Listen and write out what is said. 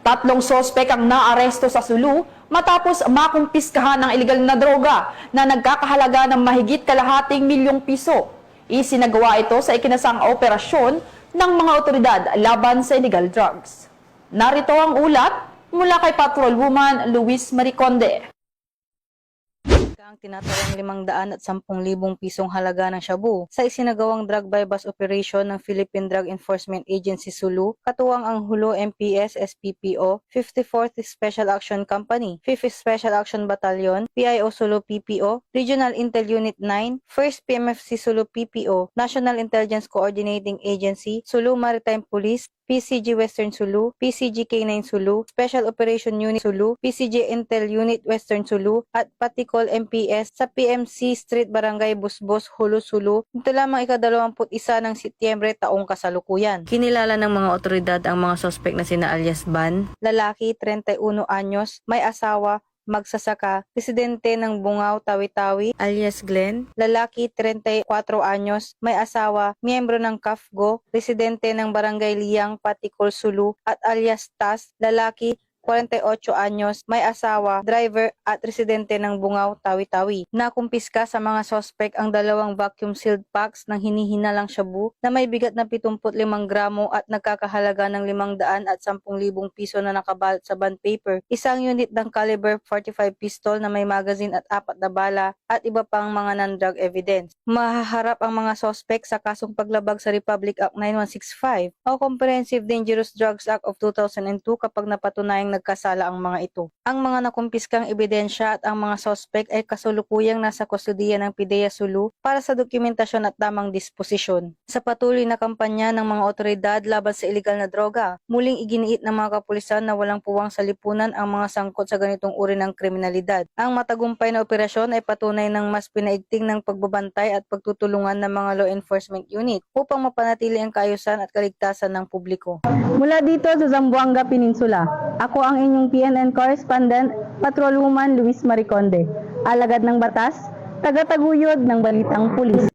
Tatlong sospek ang naaresto sa Sulu matapos makumpiskahan ng ilegal na droga na nagkakahalaga ng mahigit kalahating milyong piso. Isinagawa ito sa ikinasang operasyon ng mga otoridad laban sa illegal drugs. Narito ang ulat mula kay Patrolwoman Luis Mariconde. Ang tinatayang 510,000 pisong halaga ng shabu sa isinagawang drug bypass operation ng Philippine Drug Enforcement Agency Sulu, katuwang ang Hulo MPS SPPO, 54th Special Action Company, 5th Special Action Battalion, PIO Sulu PPO, Regional Intel Unit 9, 1st PMFC Sulu PPO, National Intelligence Coordinating Agency, Sulu Maritime Police, PCG Western Sulu, PCG K9 Sulu, Special Operation Unit Sulu, PCG Intel Unit Western Sulu, at Patikol MPS sa PMC Street Barangay Busbos, Hulo Sulu, ito lamang ika-21 ng Setyembre taong kasalukuyan. Kinilala ng mga otoridad ang mga sospek na sina alias Ban, lalaki, 31 anyos, may asawa, magsasaka, residente ng Bungaw, Tawi-Tawi, alias Glenn, lalaki 34 anyos, may asawa, miyembro ng CAFGO, residente ng Barangay Liyang, Patikol, Sulu, at alias Tas, lalaki 48 anyos, may asawa, driver at residente ng Bungaw, Tawi-Tawi. Nakumpiska sa mga sospek ang 2 vacuum-sealed packs ng hinihinalang shabu na may bigat na 75 gramo at nagkakahalaga ng 510,000 piso na nakabalot sa bond paper, isang unit ng caliber 45 pistol na may magazine at 4 na bala at iba pang mga non-drug evidence. Mahaharap ang mga sospek sa kasong paglabag sa Republic Act 9165 o Comprehensive Dangerous Drugs Act of 2002 kapag napatunayang nagkasala ang mga ito. Ang mga nakumpiskang ebidensya at ang mga sospek ay kasulukuyang nasa kustudiya ng PIDEA Sulu para sa dokumentasyon at tamang disposisyon. Sa patuloy na kampanya ng mga otoridad laban sa iligal na droga, muling iginiit ng mga kapulisan na walang puwang sa lipunan ang mga sangkot sa ganitong uri ng kriminalidad. Ang matagumpay na operasyon ay patunay ng mas pinaigting ng pagbabantay at pagtutulungan ng mga law enforcement unit upang mapanatili ang kaayusan at kaligtasan ng publiko. Mula dito sa Zamboanga Peninsula, ako ang inyong PNN correspondent, Patrolwoman Luis Mariconde, alagad ng batas, tagataguyod ng balitang pulis.